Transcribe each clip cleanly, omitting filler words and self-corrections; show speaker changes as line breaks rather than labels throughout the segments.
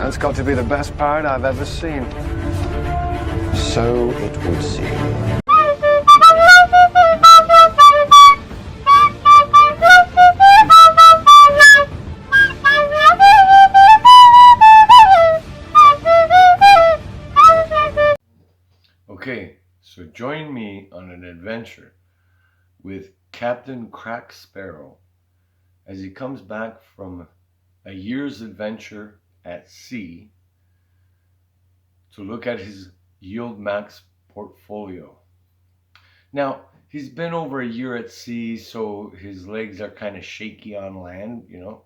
That's got to be the best parrot I've ever seen.
So it would seem.
Okay, so join me on an adventure with Captain Crack Sparrow as he comes back from a year's adventure at sea to look at his YieldMax portfolio. Now, he's been over a year at sea, so his legs are kind of shaky on land, you know.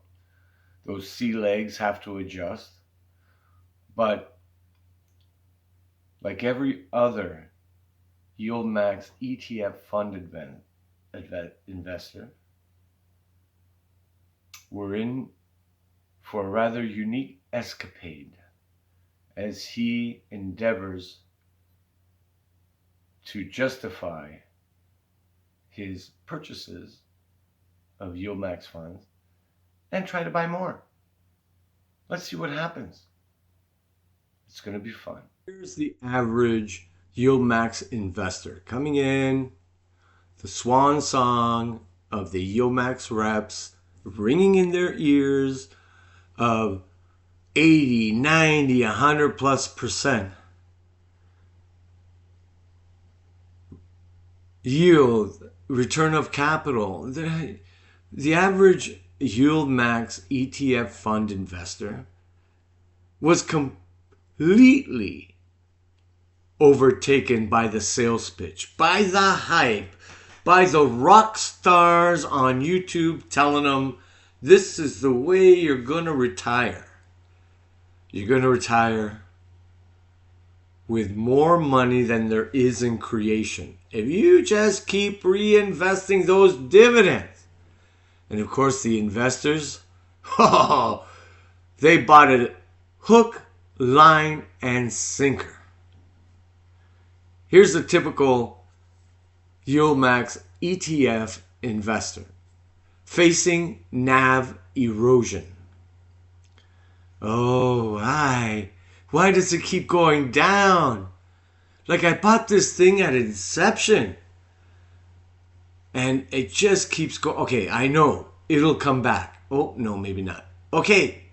Those sea legs have to adjust. But like every other YieldMax ETF fund investor, we're in for a rather unique escapade as he endeavors to justify his purchases of YieldMax funds and try to buy more. Let's see what happens. It's going to be fun. Here's the average YieldMax investor coming in, the swan song of the YieldMax reps ringing in their ears of 80, 90, 100+% yield, return of capital. The average YieldMax ETF fund investor was completely overtaken by the sales pitch, by the hype, by the rock stars on YouTube telling them this is the way you're going to retire. You're going to retire with more money than there is in creation if you just keep reinvesting those dividends. And of course the investors, they bought it hook, line, and sinker. Here's the typical YieldMax ETF investor facing NAV erosion. Oh, why does it keep going down? Like I bought this thing at inception and it just keeps going. Okay, I know it'll come back. Oh, no, maybe not. Okay,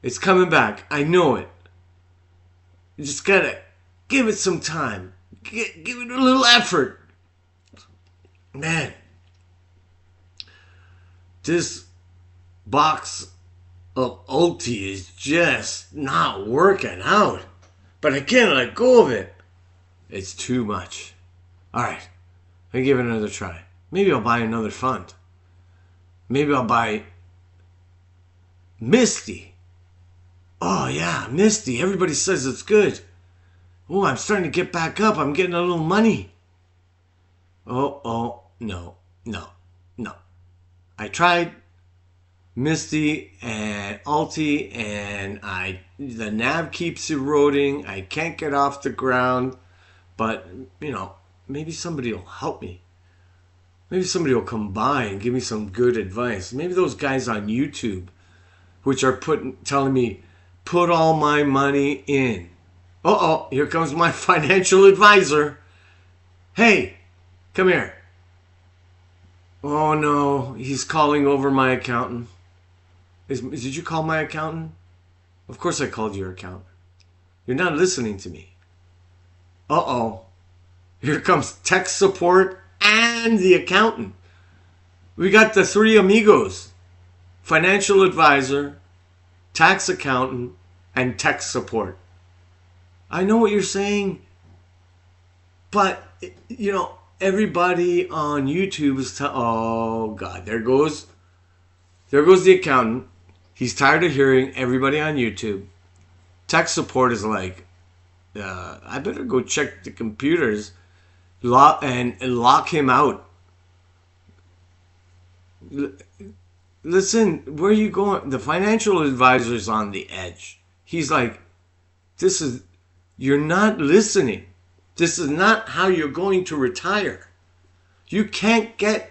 it's coming back. I know it. You just gotta give it some time. Give it a little effort. Man, this box of ulti is just not working out. But I can't let go of it. It's too much. Alright, I'll give it another try. Maybe I'll buy another fund. Maybe I'll buy Misty. Oh yeah, Misty. Everybody says it's good. Oh, I'm starting to get back up. I'm getting a little money. Oh, no. I tried Misty and Alti and the NAV keeps eroding. I can't get off the ground. But, you know, maybe somebody will help me. Maybe somebody will come by and give me some good advice. Maybe those guys on YouTube, which are telling me, put all my money in. Here comes my financial advisor. Hey, come here. Oh no, he's calling over my accountant. Did you call my accountant? Of course I called your accountant. You're not listening to me. Here comes tech support and the accountant. We got the three amigos. Financial advisor, tax accountant, and tech support. I know what you're saying, but, you know, everybody on YouTube is oh God, there goes the accountant. He's tired of hearing everybody on YouTube. Tech support is like, I better go check the computers and lock him out. Listen, where are you going? The financial advisor is on the edge. He's like, you're not listening. This is not how you're going to retire. You can't get,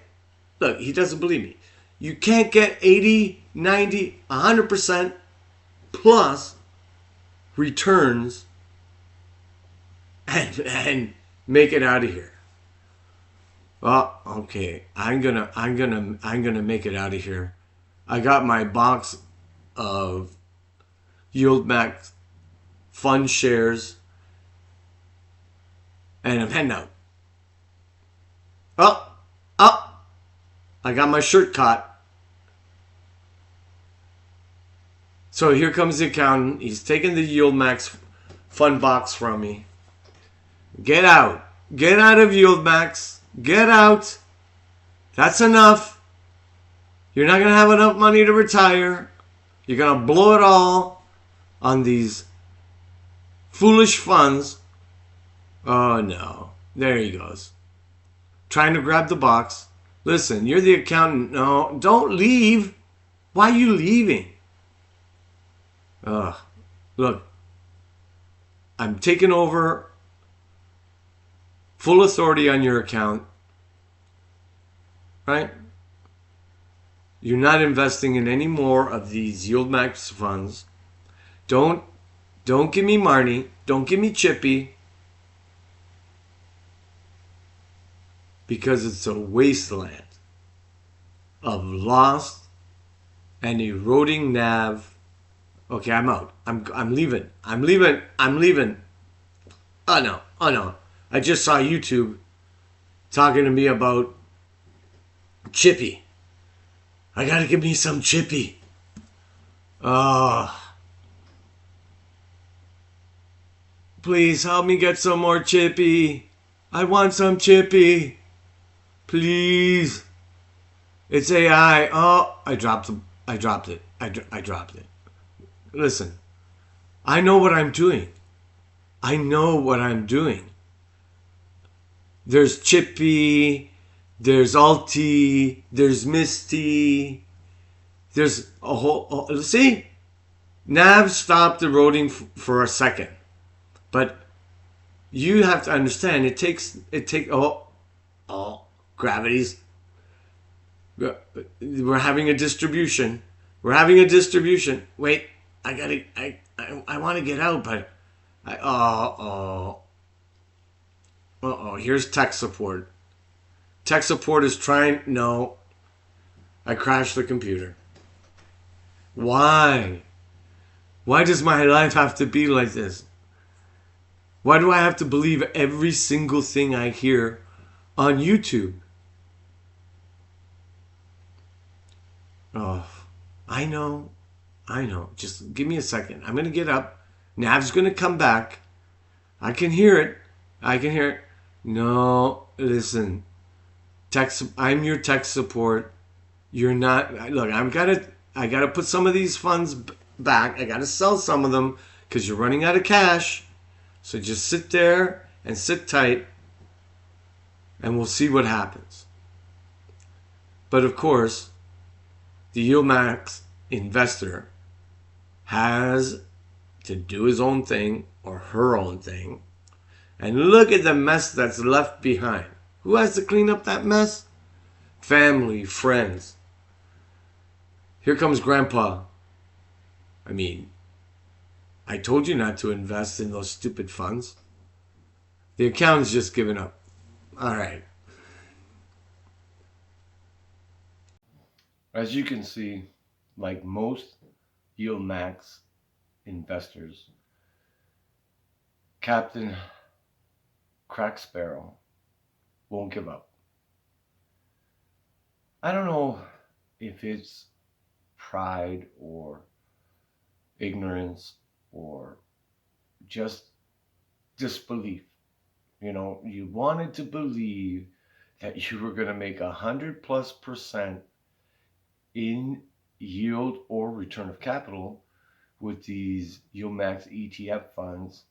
look, he doesn't believe me. You can't get 80, 90, 100% plus returns and make it out of here. Well, okay, I'm gonna make it out of here. I got my box of YieldMax fund shares, and I'm heading out. Oh, I got my shirt caught. So here comes the accountant. He's taking the YieldMax fund box from me. Get out. Get out of YieldMax. Get out. That's enough. You're not going to have enough money to retire. You're going to blow it all on these foolish funds. Oh, no. There he goes. Trying to grab the box. Listen, you're the accountant. No, don't leave. Why are you leaving? Look, I'm taking over full authority on your account. Right? You're not investing in any more of these YieldMax funds. Don't give me Marnie. Don't give me Chippy. Because it's a wasteland of lost and eroding NAV. Okay, I'm out. I'm leaving. I'm leaving. I'm leaving. Oh no. Oh no. I just saw YouTube talking to me about Chippy. I gotta give me some Chippy. Please help me get some more Chippy. I want some Chippy. Please. It's AI. Oh, I dropped it. I dropped it. Listen, I know what I'm doing. I know what I'm doing. There's Chippy, there's Alti, there's Misty, there's a whole... see? NAV stopped eroding for a second. But you have to understand, it takes... gravity's... We're having a distribution. Wait, I want to get out, but here's tech support. Tech support is trying. No, I crashed the computer. Why does my life have to be like this? Why do I have to believe every single thing I hear on YouTube? I know. Just give me a second. I'm going to get up. Nav's going to come back. I can hear it. No, listen. I'm your tech support. You're not. Look, I got to put some of these funds back. I got to sell some of them because you're running out of cash. So just sit there and sit tight, and we'll see what happens. But of course, the YieldMax investor has to do his own thing or her own thing. And look at the mess that's left behind. Who has to clean up that mess? Family, friends. Here comes Grandpa. I mean, I told you not to invest in those stupid funds. The accountant's just given up. All right. As you can see, like most YieldMax investors, Captain Crack Sparrow won't give up. I don't know if it's pride or ignorance or just disbelief. You know, you wanted to believe that you were going to make 100+% in yield or return of capital with these YieldMax ETF funds.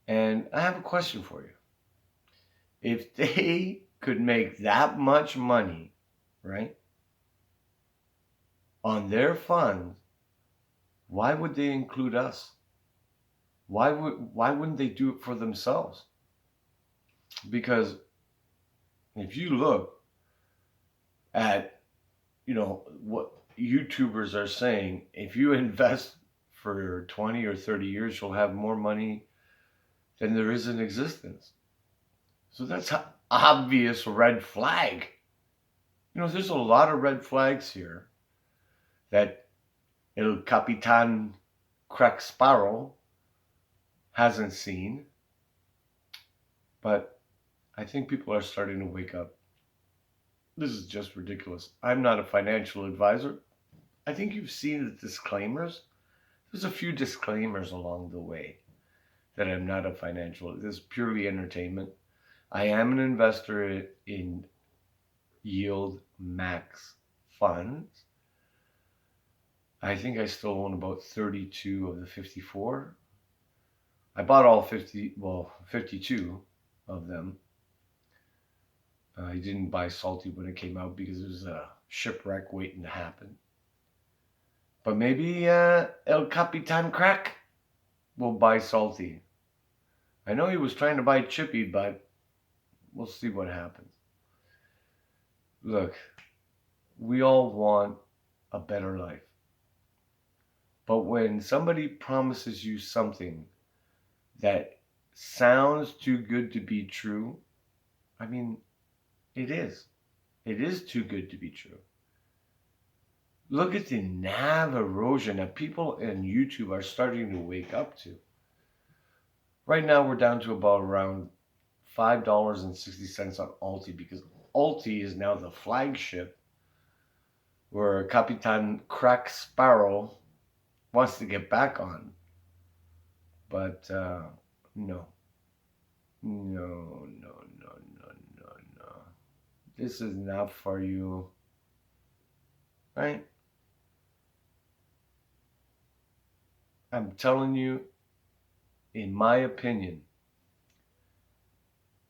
And I have a question for you. If they could make that much money, right, on their funds, why would they include us? Why wouldn't they do it for themselves? Because if you look at, you know, what YouTubers are saying, if you invest for 20 or 30 years, you'll have more money than there is in existence. So that's an obvious red flag. You know, there's a lot of red flags here that El Capitan Crack Sparrow hasn't seen. But I think people are starting to wake up. This is just ridiculous. I'm not a financial advisor. I think you've seen the disclaimers. There's a few disclaimers along the way that I'm not a financial. This is purely entertainment. I am an investor in YieldMax funds. I think I still own about 32 of the 54. I bought all 52 of them. I didn't buy Salty when it came out because it was a shipwreck waiting to happen. But maybe El Capitan Crack will buy Salty. I know he was trying to buy Chippy, but we'll see what happens. Look, we all want a better life. But when somebody promises you something that sounds too good to be true, I mean, it is. It is too good to be true. Look at the NAV erosion that people on YouTube are starting to wake up to. Right now, we're down to about around $5.60 on Alti, because Alti is now the flagship where Captain Crack Sparrow wants to get back on. But no. This is not for you. Right? I'm telling you, in my opinion,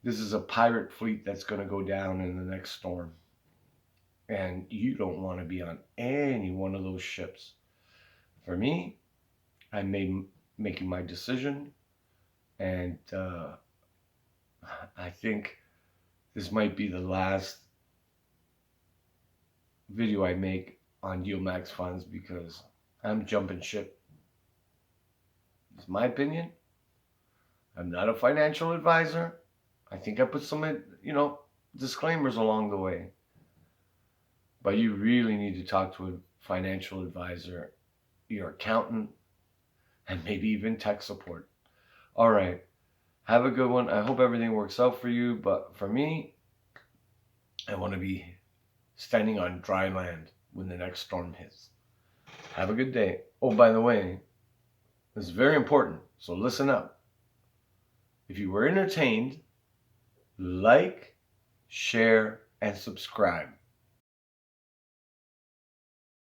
this is a pirate fleet that's going to go down in the next storm. And you don't want to be on any one of those ships. For me, I'm making my decision. And I think this might be the last video I make on YieldMax funds because I'm jumping ship. It's my opinion. I'm not a financial advisor. I think I put some, disclaimers along the way. But you really need to talk to a financial advisor, your accountant, and maybe even tech support. All right. Have a good one. I hope everything works out for you. But for me, I want to be standing on dry land when the next storm hits. Have a good day. Oh, by the way, this is very important. So listen up. If you were entertained, like, share, and subscribe.